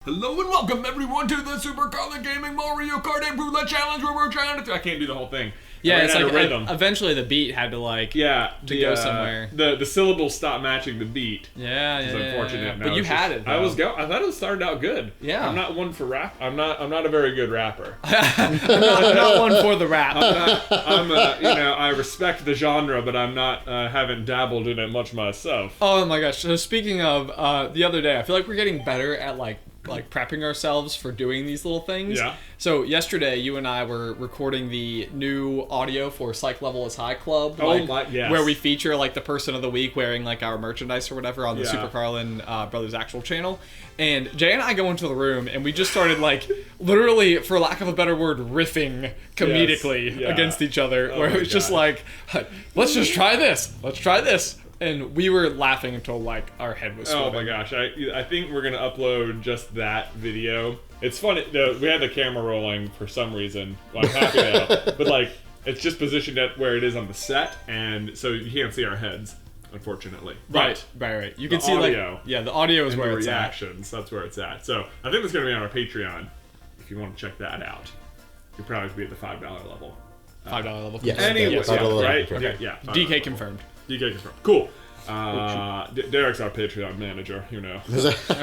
Hello and welcome everyone to the Super Carlin Gaming Mario Kart Roulette Challenge where we're trying to... I can't do the whole thing. Yeah, it's like eventually the beat had to go somewhere. The syllables stopped matching the beat. Yeah, Which is unfortunate. But you had it. I thought it started out good. Yeah. I'm not one for rap. I'm not a very good rapper. I'm not one for the rap. I respect the genre, but haven't dabbled in it much myself. Oh my gosh! So speaking of the other day, I feel like we're getting better at like prepping ourselves for doing these little things. Yeah. So yesterday, you and I were recording the new audio for Psych Level is High Club. Yes. Where we feature like the person of the week wearing like our merchandise or whatever on the Super Carlin Brothers actual channel. And Jay and I go into the room and we just started like literally, for lack of a better word, riffing comedically against each other. Where it was just like, let's just try this. Let's try this. And we were laughing until like our head was swimming. Oh my gosh! I think we're gonna upload just that video. It's funny though. We had the camera rolling for some reason. Well, I'm happy now, but like it's just positioned at where it is on the set, and so you can't see our heads, unfortunately. Right. You can see audio, the audio is where the it's reactions. That's where it's at. So I think it's gonna be on our Patreon. If you want to check that out, you'll probably be at the $5 level. $5 level. Yes. Anyway, $5 level. right? Okay. Yeah. DK confirmed. DK confirmed. Cool. Derek's our Patreon manager, you know. That's a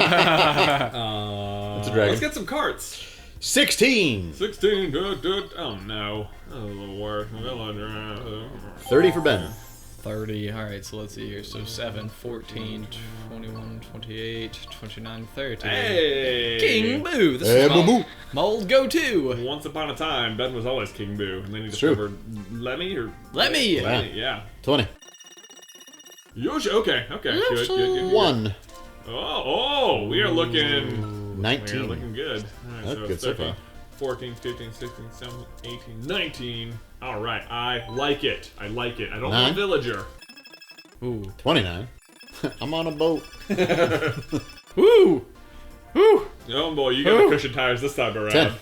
dragon. Let's get some carts. 16. 16, good. Oh no. That was a little worse. 30 for Ben. 30. All right, so let's see here. So 7, 14, 21, 28, 29, 30. Hey! King Boo. This Hey, is boo-boo. my old go-to. Once upon a time, Ben was always King Boo, and then he discovered Lemmy. Yeah. 20. Yoshi. Okay. Good. 1. Oh, we are looking. 19. We are looking good. All right, That's so good so 13, far. 14, 15, 16, 17, 18, 19. All right, I like it. I don't want a villager. Ooh. 29. I'm on a boat. Woo! Woo! Oh boy, you got the cushion tires this time around. 10.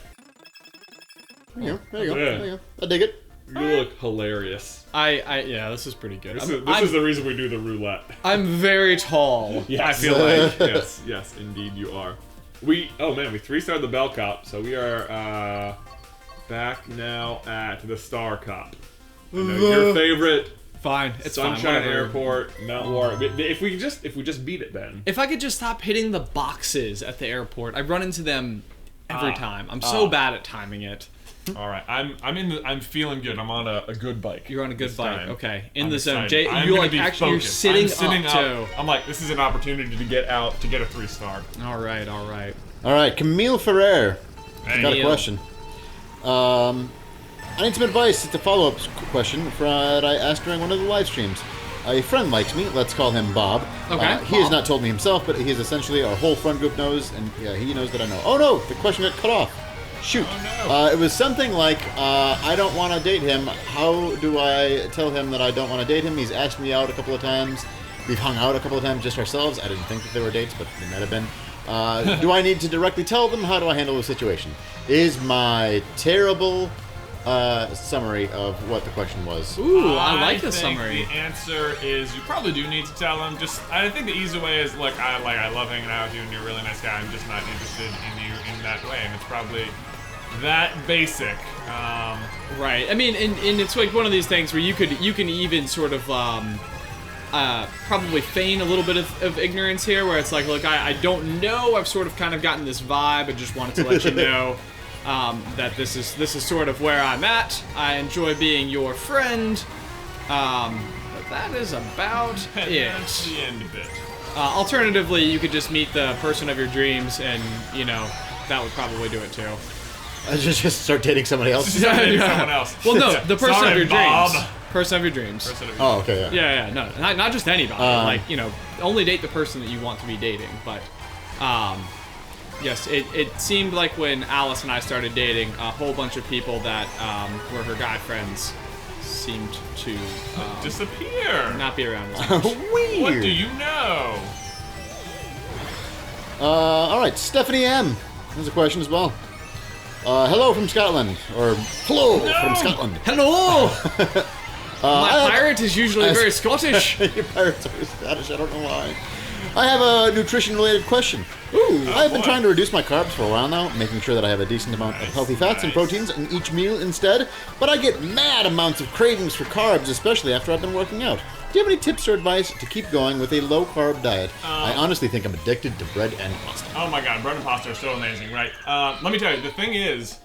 There you go. I dig it. You look hilarious. Yeah, this is pretty good. This is the reason we do the roulette. I'm very tall. Yes. I feel like yes, indeed you are. We 3-starred the Bell Cup, so we are back now at the Star Cup. I know your favorite. Fine, it's Sunshine fine, Airport. No worry. If we just beat it, Ben. If I could just stop hitting the boxes at the airport, I run into them every time. I'm so bad at timing it. All right, I'm feeling good. I'm on a good bike. You're on a good bike. Time. Okay, in I'm the zone. excited. Jay, you're sitting up too. I'm like, this is an opportunity to get out to get a 3-star. All right. All right, Camille Ferrer. Hey. Got a question. I need some advice. It's a follow-up question that I asked during one of the live streams. A friend likes me. Let's call him Bob. Okay. He has not told me himself, but he is essentially our whole friend group knows, and he knows that I know. Oh no, the question got cut off. Shoot. Oh, no. It was something like, I don't want to date him. How do I tell him that I don't want to date him? He's asked me out a couple of times. We've hung out a couple of times just ourselves. I didn't think that they were dates, but they might have been. Do I need to directly tell them? How do I handle the situation? Is my terrible summary of what the question was. Ooh, I like the summary. The answer is you probably do need to tell them. I think the easy way is I love hanging out with you and you're a really nice guy. I'm just not interested in you in that way, and it's probably that basic. Right. I mean, and it's like one of these things where you can even sort of probably feign a little bit of ignorance here, where it's like, look, I don't know. I've sort of kind of gotten this vibe. I just wanted to let you know that this is sort of where I'm at. I enjoy being your friend. But that is about it. That's the end of it. Alternatively, you could just meet the person of your dreams, and that would probably do it too. I just start dating somebody else. Someone else. Well, no, the person Sorry, of your Bob. dreams. Person of your dreams. Oh, okay, Yeah, no, not just anybody. Only date the person that you want to be dating. But, yes, it seemed like when Alice and I started dating, a whole bunch of people that were her guy friends seemed to disappear. Not be around as much. Weird. What do you know? All right, Stephanie M. There's a question as well. Hello from Scotland, or hello from Scotland. Hello. My pirate is usually very Scottish. Your pirates are Scottish. I don't know why. I have a nutrition-related question. Ooh. I've been trying to reduce my carbs for a while now, making sure that I have a decent amount of healthy fats and proteins in each meal instead, but I get mad amounts of cravings for carbs, especially after I've been working out. Do you have any tips or advice to keep going with a low-carb diet? I honestly think I'm addicted to bread and pasta. Oh my god, bread and pasta are so amazing, right? Let me tell you, the thing is,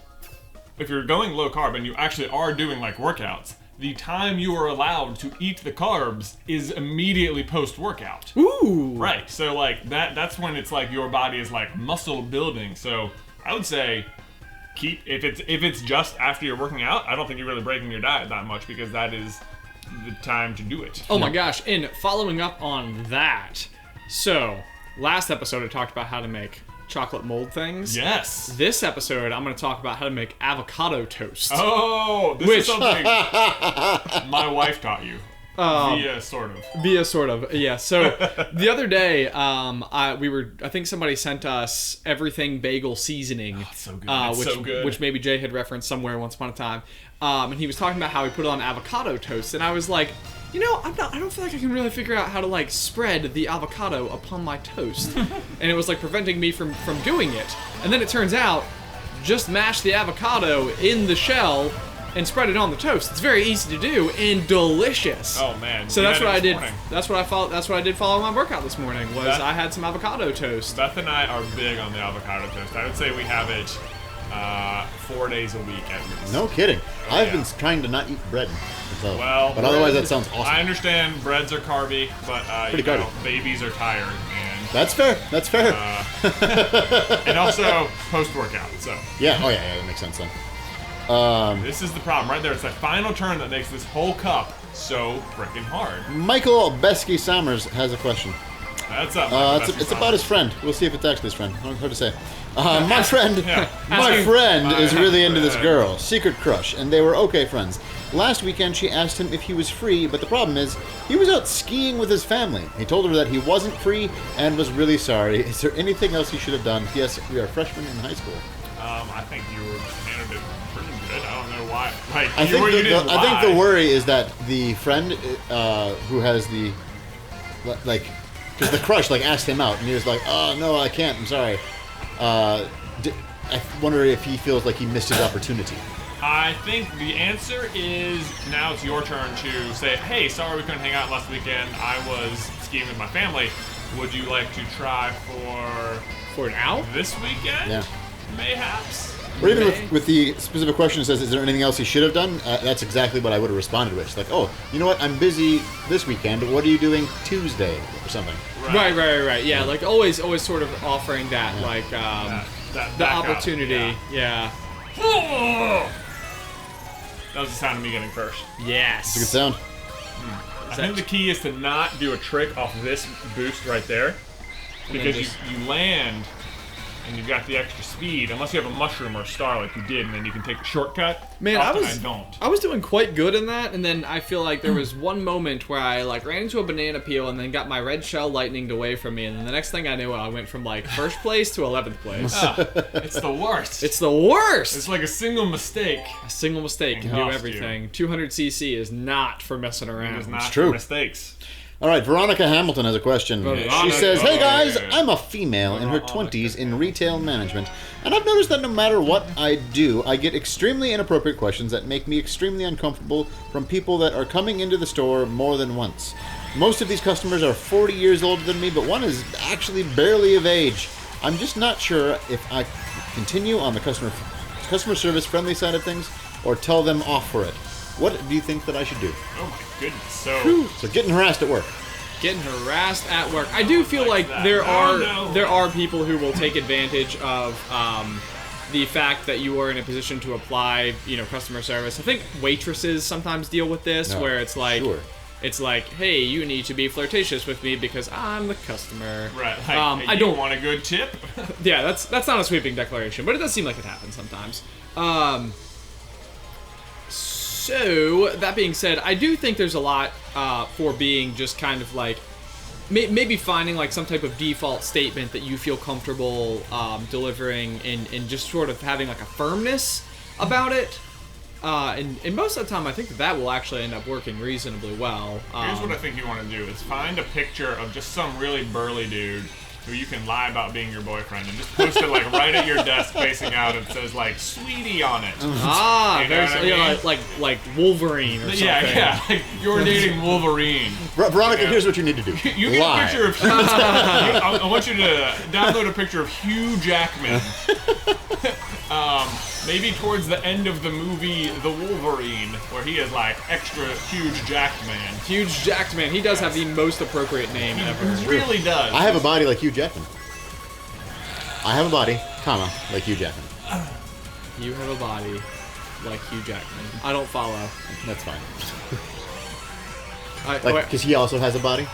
if you're going low-carb and you actually are doing, like, workouts, the time you are allowed to eat the carbs is immediately post-workout. Ooh. Right, so like that's when it's like your body is like muscle building. So I would say if it's just after you're working out, I don't think you're really breaking your diet that much because that is the time to do it. Oh my gosh, and following up on that, so last episode I talked about how to make chocolate mold things. Yes. This episode, I'm going to talk about how to make avocado toast. Oh, this is something my wife taught you. Via sort of. Yeah. So the other day, I think somebody sent us everything bagel seasoning. Oh, it's so good. So good. Which maybe Jay had referenced somewhere once upon a time. And he was talking about how he put it on avocado toast, and I was like, you know, I don't feel like I can really figure out how to like spread the avocado upon my toast. And it was like preventing me from doing it. And then it turns out, just mash the avocado in the shell and spread it on the toast. It's very easy to do and delicious. Oh man. So that's what I did. That's what I did following my workout this morning. I had some avocado toast. Beth and I are big on the avocado toast. I would say we have it 4 days a week at least. No kidding. Oh, I've been trying to not eat bread. So, well, but otherwise that sounds awesome. I understand breads are carby, but babies are tired. And that's fair. That's fair. And also post-workout. So yeah. Oh yeah. That makes sense then. This is the problem right there. It's that final turn that makes this whole cup so freaking hard. Michael Besky Summers has a question. That's up. It's about his friend. We'll see if it's actually his friend. Hard to say. My friend is really into this girl, secret crush, and they were okay friends. Last weekend, she asked him if he was free, but the problem is, he was out skiing with his family. He told her that he wasn't free and was really sorry. Is there anything else he should have done? Yes, we are freshmen in high school. I think you handled it pretty good. I don't know why. Like, I think the worry is that the friend who has the because the crush asked him out, and he was like, "Oh no, I can't. I'm sorry." I wonder if he feels like he missed his opportunity. I think the answer is now it's your turn to say, "Hey, sorry we couldn't hang out last weekend. I was skiing with my family. Would you like to try for now this weekend? Yeah, mayhaps." Or even with the specific question that says, "Is there anything else he should have done?" That's exactly what I would have responded with. It's like, "Oh, you know what? I'm busy this weekend. What are you doing Tuesday or something?" Right. Yeah, like always sort of offering that, the opportunity. Yeah. That was the sound of me getting first. Yes. It's a good sound. I think the key is to not do a trick off this boost right there, because you land and you've got the extra speed, unless you have a mushroom or a star like you did, and then you can take a shortcut. Man, I was doing quite good in that, and then I feel like there was one moment where I ran into a banana peel and then got my red shell lightninged away from me, and then the next thing I knew, I went from first place to 11th place. It's the worst. It's the worst. It's like a single mistake. A single mistake can do everything. 200cc is not for messing around. It is not true. for mistakes. All right, Veronica Hamilton has a question. She says, "Hey guys, I'm a female in her 20s in retail management, and I've noticed that no matter what I do, I get extremely inappropriate questions that make me extremely uncomfortable from people that are coming into the store more than once. Most of these customers are 40 years older than me, but one is actually barely of age. I'm just not sure if I continue on the customer service friendly side of things or tell them off for it. What do you think that I should do?" Oh my goodness. So getting harassed at work. Getting harassed at work. I do feel like there are people who will take advantage of the fact that you are in a position to apply, customer service. I think waitresses sometimes deal with this, where it's like, it's like, hey, you need to be flirtatious with me because I'm the customer. Right. Like, I don't want a good tip. Yeah, that's not a sweeping declaration, but it does seem like it happens sometimes. So, that being said, I do think there's a lot for being just kind of maybe finding some type of default statement that you feel comfortable delivering and just sort of having a firmness about it. And most of the time, I think that will actually end up working reasonably well. Here's what I think you want to do: is find a picture of just some really burly dude who you can lie about being your boyfriend, and just post it like right at your desk, facing out. It says like "sweetie" on it. Like Wolverine or something. Yeah, like you're dating Wolverine. Veronica, here's what you need to do. You get a picture of Hugh. I want you to download a picture of Hugh Jackman. Maybe towards the end of the movie The Wolverine, where he is like extra huge jacked man. Huge jacked man. He does have the most appropriate name ever. He really does. I have a body like Hugh Jackman. I have a body, comma, like Hugh Jackman. You have a body like Hugh Jackman. I don't follow. That's fine. Because he also has a body.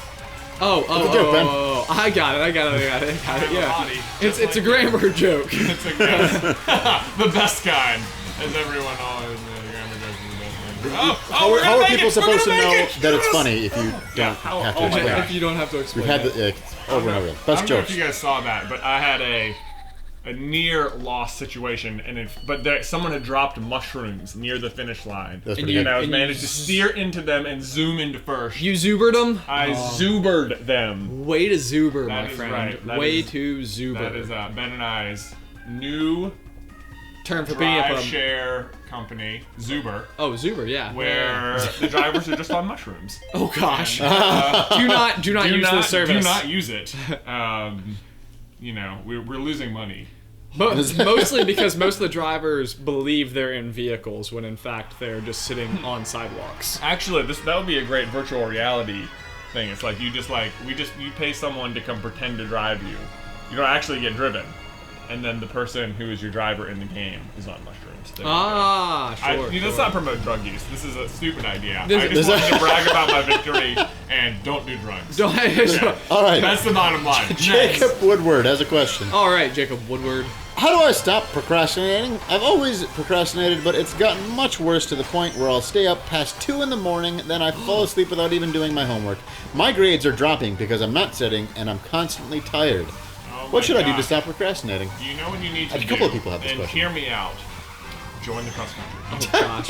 Oh, I got it, yeah. It's a grammar joke. It's the best kind, as everyone always knows. Grammar jokes are the best kind. How are people supposed to know that it's funny if you don't have to explain? If you don't have to explain. We've had over and over. Best I don't know if you guys saw that, but I had a near loss situation, but someone had dropped mushrooms near the finish line, and I was managed to steer into them and zoom into first. You zoobered them? I zoobered them. Way to zoober, my is friend. Right. Way to zoober. That is Ben and I's new term for being drive share company, Zuber. Oh, Zuber, yeah. Where the drivers are just on mushrooms. Oh gosh. And, do not use this service. Do not use it. We're losing money. Mostly because most of the drivers believe they're in vehicles when in fact they're just sitting on sidewalks. Actually, that would be a great virtual reality thing. It's like you pay someone to come pretend to drive you. You don't actually get driven, and then the person who is your driver in the game is on mushrooms. Sure. Let's not promote drug use. This is a stupid idea. I just wanted to brag about my victory and don't do drugs. All right. That's the bottom line. Jacob Woodward has a question. All right, Jacob Woodward. How do I stop procrastinating? I've always procrastinated, but it's gotten much worse to the point where I'll stay up past 2 in the morning, then I fall asleep without even doing my homework. My grades are dropping because I'm not sitting, and I'm constantly tired. What should I do to stop procrastinating? Do you know what you need to do? A couple of people have this question. question. Hear me out. Join the cross country. Oh gosh.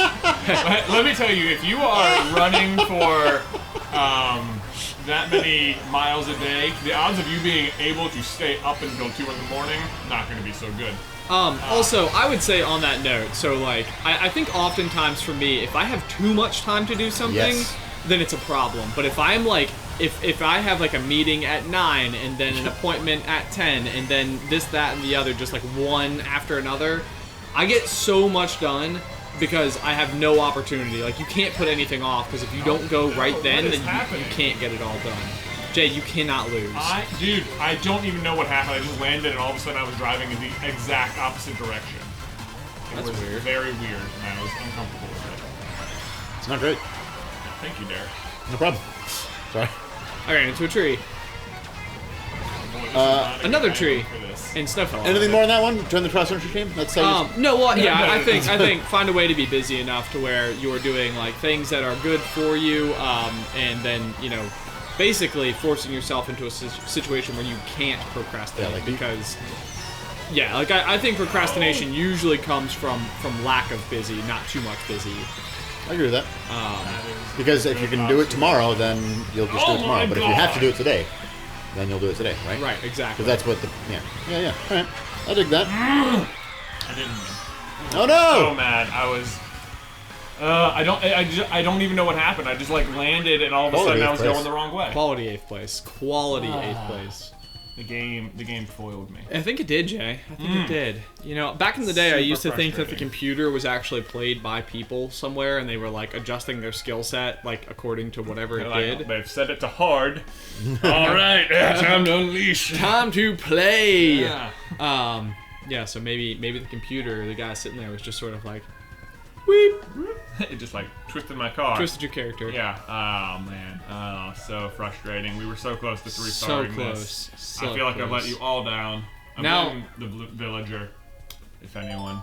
Let me tell you, if you are running for that many miles a day, the odds of you being able to stay up until 2 in the morning, not going to be so good. Also, I would say on that note, so like, I think oftentimes for me, if I have too much time to do something, then it's a problem. But if I'm like, if I have like a meeting at 9 and then an appointment at 10 and then this, that, and the other, just like one after another, I get so much done because I have no opportunity. Like, you can't put anything off because if you don't go right then you can't get it all done. Jay, you cannot lose. I don't even know what happened. I just landed and all of a sudden I was driving in the exact opposite direction. That's weird. Very weird, and I was uncomfortable with it. It's not great. Thank you, Derek. No problem. Sorry. I ran into a tree. Another tree. And stuff. Anything more on that one? Join the cross-country team? That's how I think find a way to be busy enough to where you're doing like things that are good for you, and then basically forcing yourself into a situation where you can't procrastinate I think procrastination usually comes from lack of busy, not too much busy. I agree with that. Because if you can do it tomorrow, then you'll just do it tomorrow. But if you have to do it today, then you'll do it today, right? Right, exactly. Because that's what yeah. All right, I dig that. I didn't. Oh no! So mad. I was. I don't even know what happened. I just like landed, and all of a sudden I was going the wrong way. Quality 8th place. Quality 8th place. The game foiled me. I think it did, Jay. I think it did. Back in the day, I used to think that the computer was actually played by people somewhere, and they were like adjusting their skill set like according to whatever it did. They've set it to hard. All right, time to unleash. Time to play. Yeah. So maybe the computer, the guy sitting there, was just sort of like, weep. It just like twisted my car. Twisted your character. Yeah. Oh man. Oh, so frustrating. We were so close to restarting this. I feel like I've let you all down. I'm the villager, if anyone.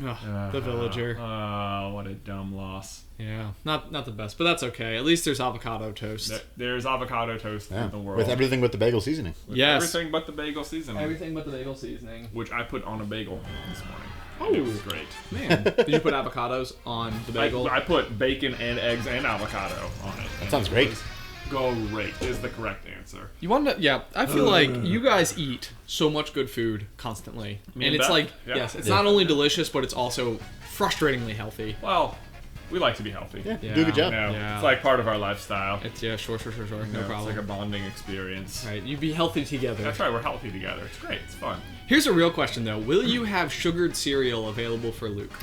Ugh, the villager. Oh, what a dumb loss. Yeah, not the best, but that's okay. At least there's avocado toast. There's avocado toast in the world. With everything but the bagel seasoning. Yes. Everything but the bagel seasoning. Everything but the bagel seasoning. Which I put on a bagel this morning. Oh, it was great. Man, did you put avocados on the bagel? I put bacon and eggs and avocado on it. That sounds great. Great is the correct answer. You want to? Yeah, I feel like you guys eat so much good food constantly, and it's like, yes, it's not only delicious, but it's also frustratingly healthy. Well, we like to be healthy. Yeah, do a good job. It's like part of our lifestyle. It's sure, no problem. It's like a bonding experience. Right, you be healthy together. That's right, we're healthy together. It's great. It's fun. Here's a real question though: will you have sugared cereal available for Luke?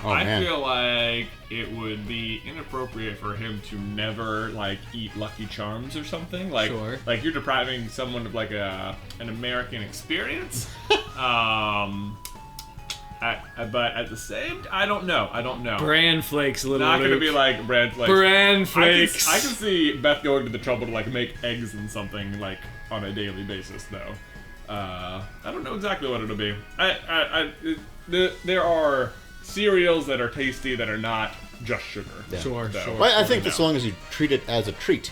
Oh, I man. feel like it would be inappropriate for him to never eat Lucky Charms or something. Like you're depriving someone of an American experience. But at the same, I don't know. Bran flakes, little Not Luke. gonna be like bran flakes. Bran flakes. I can see Beth going to the trouble to make eggs and something on a daily basis though. I don't know exactly what it'll be. There are cereals that are tasty that are not just sugar. Yeah. Sure. Well, I think as long as you treat it as a treat,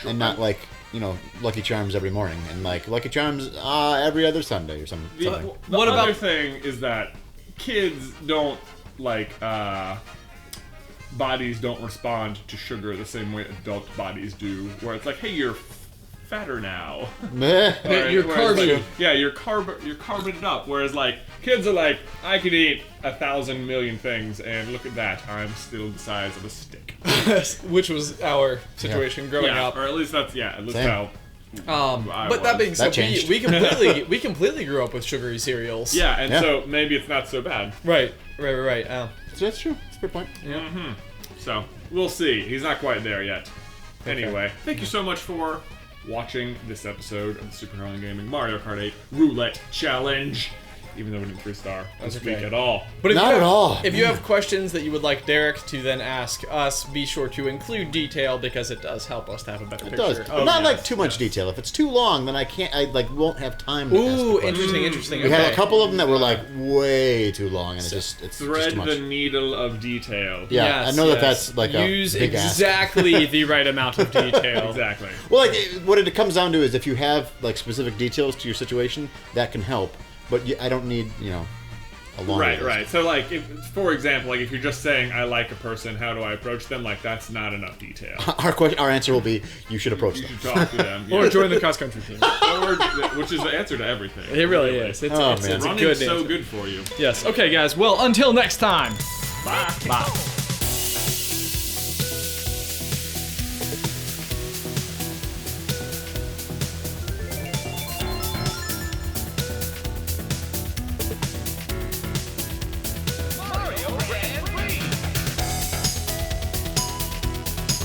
and not Lucky Charms every morning, and Lucky Charms every other Sunday or something. The other thing is that kids don't bodies don't respond to sugar the same way adult bodies do, where it's hey, you're fatter now. You're carby. You're carbing it up. Whereas kids are I could eat 1,000 million things, and look at that, I'm still the size of a stick. Which was our situation growing up. Or at least that's how. But that being said, we completely grew up with sugary cereals. Yeah, and so maybe it's not so bad. Right. That's true. That's a good point. Yeah. Mm-hmm. So we'll see. He's not quite there yet. Okay. Anyway, thank you so much for watching this episode of the Super Carlin Gaming Mario Kart 8 Roulette Challenge. Even though we didn't 3-star this week at all. But not at all. If you have questions that you would like Derek to then ask us, be sure to include detail because it does help us to have a better picture. It does. But not too much detail. If it's too long, then I won't have time to ask the questions. Interesting. We had a couple of them that were way too long, and it's just thread too much. the needle of detail. Yeah, yes, I know that's a use big exactly the right amount of detail. Exactly. Well, what it comes down to is if you have specific details to your situation, that can help. But I don't need a long list. Right. So for example, if you're just saying I like a person, how do I approach them? That's not enough detail. Our answer will be you should approach them. You should talk to them. Or join the cross country team. Which is the answer to everything. It really is. It's a good Running's so answer. good for you. Yes. Okay, guys. Well, until next time. Bye.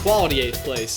Quality 8th place.